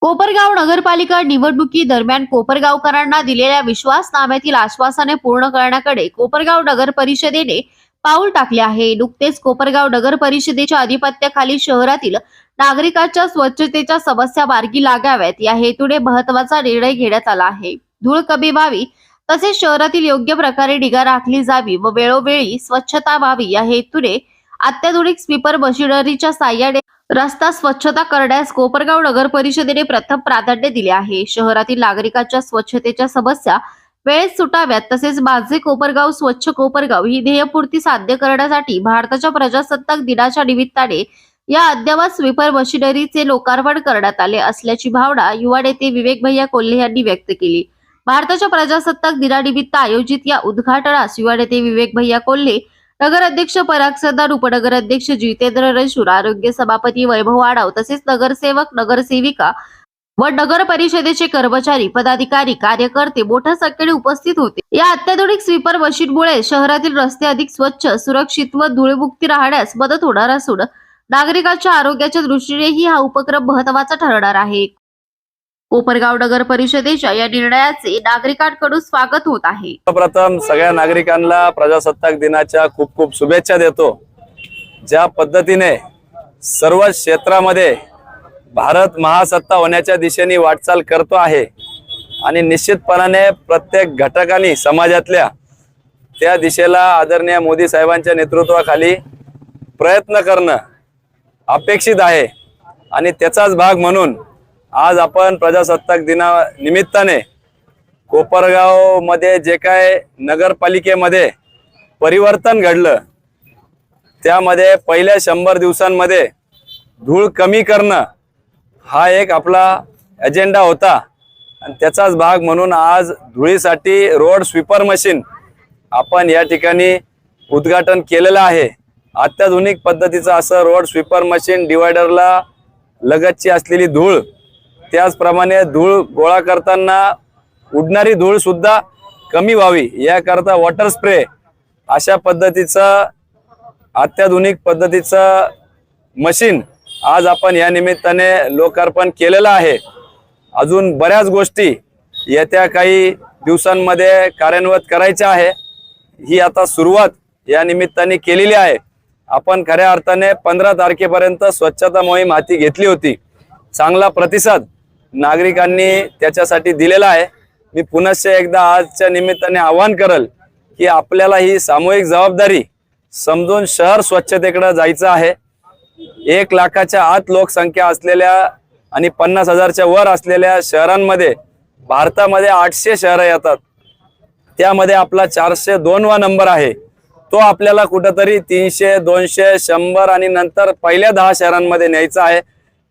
कोपरगाव नगरपालिका निवडणुकीदरम्यान कोपरगावकरांना दिलेल्या विश्वासनाम्यातील आश्वासने पूर्ण करण्याकडे कोपरगाव नगर परिषदेने पाऊल टाकले आहे। नुकतेच कोपरगाव नगर परिषदेच्या अधिपत्याखाली शहरातील नागरिकांच्या स्वच्छतेच्या समस्या मार्गी लागाव्यात या हेतूने महत्त्वाचा निर्णय घेण्यात आला आहे। धूळ कमी व्हावी तसेच शहरातील योग्य प्रकारे निगा राखली जावी व वेळोवेळी स्वच्छता व्हावी या हेतूने अत्याधुनिक स्वीपर मशिनरीच्या साहाय्याने रस्ता स्वच्छता करण्यास कोपरगाव नगर परिषदेने प्रथम प्राधान्य दिले आहे। शहरातील नागरिकांच्या स्वच्छतेच्या समस्या वेळेत सुटाव्यात तसेच माझे कोपरगाव स्वच्छ कोपरगाव ही ध्येयपूर्ती साध्य करण्यासाठी भारताच्या प्रजासत्ताक दिनाच्या निमित्ताने या अद्ययावत स्वीपर मशिनरीचे लोकार्पण करण्यात आले असल्याची भावना युवा नेते विवेक भैया कोल्हे यांनी व्यक्त केली। भारताच्या प्रजासत्ताक दिनानिमित्त आयोजित या उद्घाटनास युवा नेते विवेक भैया कोल्हे, नगर अध्यक्ष पराग सरदार, उपनगर अध्यक्ष जितेंद्र रणशूर, आरोग्य सभापती वैभव आढाव तसेच नगरसेवक, नगरसेविका व नगर परिषदेचे कर्मचारी, पदाधिकारी, कार्यकर्ते मोठ्या संख्येने उपस्थित होते। या अत्याधुनिक स्वीपर मशीनमुळे शहरातील रस्ते अधिक स्वच्छ, सुरक्षित व धूळमुक्त राहण्यास मदत होणार असून नागरिकांच्या आरोग्याच्या दृष्टीनेही हा उपक्रम महत्त्वाचा ठरणार आहे। कोपरगाव नगर परिषदेच्या या निर्णयाचे नागरिकांकडून स्वागत होत आहे। प्रथम सगळ्या नागरिकांना प्रजासत्ताक दिनाच्या खूप खूप शुभेच्छा देतो। ज्या पद्धतीने सर्व क्षेत्रामध्ये भारत महासत्ता होण्याच्या दिशेने वाटचाल करतो आहे आणि निश्चितपणाने प्रत्येक घटकांनी समाजातल्या त्या दिशेला आदरणीय मोदी साहेबांच्या नेतृत्वाखाली प्रयत्न करणं अपेक्षित आहे आणि त्याचाच भाग म्हणून आज आपण प्रजासत्ताक दिना निमित्ताने कोपरगाव मध्ये जे काय नगरपालिकेमध्ये परिवर्तन घडलं त्यामध्ये पहिल्या 100 दिवसांमध्ये धूळ कमी करणं हा एक आपला एजेंडा होता आणि त्याचाच भाग म्हणून आज धुळीसाठी रोड स्वीपर मशीन आपण या ठिकाणी उद्घाटन केलेलं आहे। अत्याधुनिक पद्धतीचं असं रोड स्वीपर मशीन डिवायडरला लगतची असलेली धूळ, त्याचप्रमाणे धूळ गोळा करताना उडणारी धूळ सुद्धा कमी व्हावी याकरता वॉटर स्प्रे अशा पद्धतीचं अत्याधुनिक पद्धतीचं मशीन आज आपण या निमित्ताने लोकार्पण केलेलं आहे। अजून बऱ्याच गोष्टी येत्या काही दिवसांमध्ये कार्यान्वित करायच्या आहे। ही आता सुरुवात या निमित्ताने केलेली आहे। आपण खऱ्या अर्थाने 15 तारखेपर्यंत स्वच्छता मोहीम हाती घेतली होती। चांगला प्रतिसाद नागरिकांनी त्याच्यासाठी दिलेला आहे। मी पुनश्च एकदा आजच्या निमित्ताने आवाहन करल की आपल्याला ही सामूहिक जबाबदारी समजून शहर स्वच्छतेकडे जायचं आहे। 1 लाखाच्या आत लोकसंख्या असलेल्या आणि 50,000च्या वर असलेल्या शहरांमध्ये भारतामध्ये 800 शहरं येतात। त्यामध्ये आपला 402वा नंबर आहे। तो आपल्याला कुठेतरी 300, 200, 100 आणि नंतर पहिल्या 10 शहरांमध्ये न्यायचा आहे।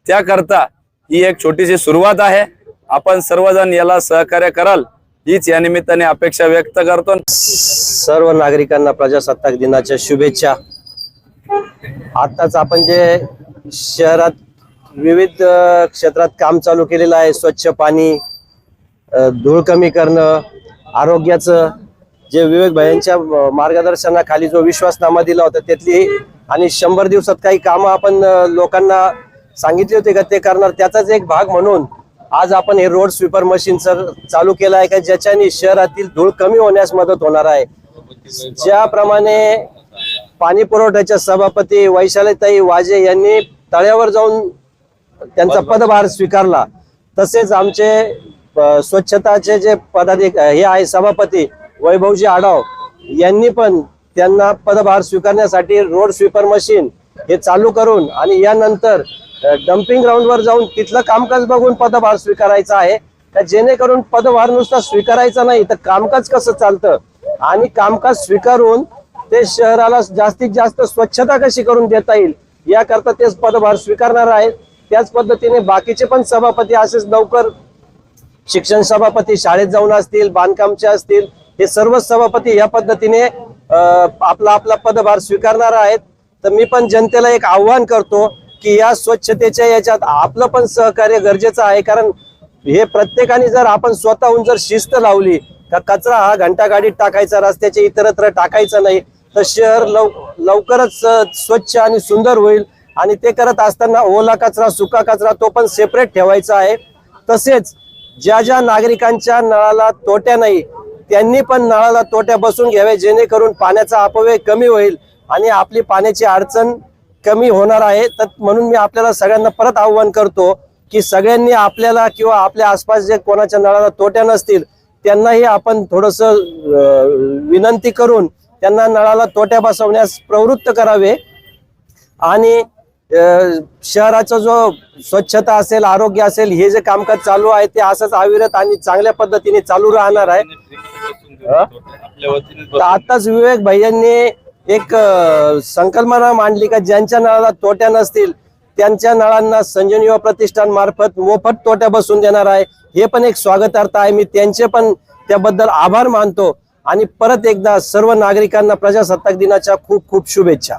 त्याकरता ही एक छोटीशी सुरुवात आहे। आपण सर्वजण याला सहकार्य कराल हीच या निमित्ताने अपेक्षा व्यक्त करतो। सर्व नागरिकांना प्रजासत्ताक दिनाच्या शुभेच्छा। आताच आपण जे शहरात विविध क्षेत्रात काम चालू केलेलं आहे, स्वच्छ पाणी, धूळ कमी करणं, आरोग्याचं जे विवेक भाईंच्या मार्गदर्शनाखाली जो विश्वासनामा दिला होता त्यातली आणि 100 दिवसात काही कामं आपण लोकांना सांगितले होते का ते करणार, त्याचाच एक भाग म्हणून आज आपण हे रोड स्वीपर मशीन चालू केलं आहे का ज्याच्याने शहरातील धूळ कमी होण्यास मदत होणार आहे। ज्याप्रमाणे पाणी पुरवठ्याच्या सभापती वैशालीताई वाजे यांनी तळ्यावर जाऊन त्यांचा पदभार स्वीकारला, तसेच आमचे स्वच्छताचे जे हे आहे सभापती वैभवजी आढाव यांनी पण त्यांना पदभार स्वीकारण्यासाठी रोड स्वीपर मशीन हे चालू करून आणि यानंतर डम्पिंग ग्राउंडवर जाऊन तिथलं कामकाज बघून पदभार स्वीकारायचा आहे। जेणेकरून पदभार नुसता स्वीकारायचा नाही तर कामकाज कसं चालतं आणि कामकाज स्वीकारून ते शहराला जास्तीत जास्त स्वच्छता कशी करून देता येईल याकरता तेच पदभार स्वीकारणार आहेत। त्याच पद्धतीने बाकीचे पण सभापती असेच लवकर शिक्षण सभापती शाळेत जाऊन असतील, बांधकामचे असतील, हे सर्व सभापती या पद्धतीने आपला आपला पदभार स्वीकारणार आहेत। तर मी पण जनतेला एक आव्हान करतो की या स्वच्छतेच्या याच्यात आपलं पण सहकार्य गरजेचं आहे। कारण हे प्रत्येकाने जर आपण स्वतःहून जर शिस्त लावली का कचरा हा घंटागाडीत टाकायचा, रस्त्याच्या इतरत्र टाकायचा नाही, तर शहर लवकरच स्वच्छ आणि सुंदर होईल। आणि ते करत असताना ओला कचरा, सुका कचरा तो पण सेपरेट ठेवायचा आहे। तसेच ज्या ज्या नागरिकांच्या नळाला तोट्या नाही त्यांनी पण नळाला तोट्या बसून घ्यावे, जेणेकरून पाण्याचा अपव्यय कमी होईल आणि आपली पाण्याची अडचण कमी होणार आहे. तर म्हणून मी आपल्याला सगळ्यांना परत आव्हान करतो की सगळ्यांनी आपल्याला किंवा आपल्या आसपास जे कोणाच्या नळाला तोट्या नसतील त्यांनाही आपण थोडस विनंती करून त्यांना नळाला तोट्या बसवण्यास प्रवृत्त करावे. आणि शहराचा जो स्वच्छता असेल, आरोग्य असेल, हे जे कामकाज चालू आहे ते असंच अविरत आणि चांगल्या पद्धतीने चालू राहणार आहे. तर आताच विवेक भैयांनी एक संकल्पना मांडली का ज्यांच्या नळाला तोट्या नसतील त्यांच्या नळांना संजीवनी युवा प्रतिष्ठान मार्फत मोफत तोट्या बसून देणार आहे. हे पण एक स्वागतार्थ आहे. मी त्यांचे पण त्याबद्दल आभार मानतो आणि परत एकदा सर्व नागरिकांना प्रजासत्ताक दिनाच्या खूप खूप शुभेच्छा.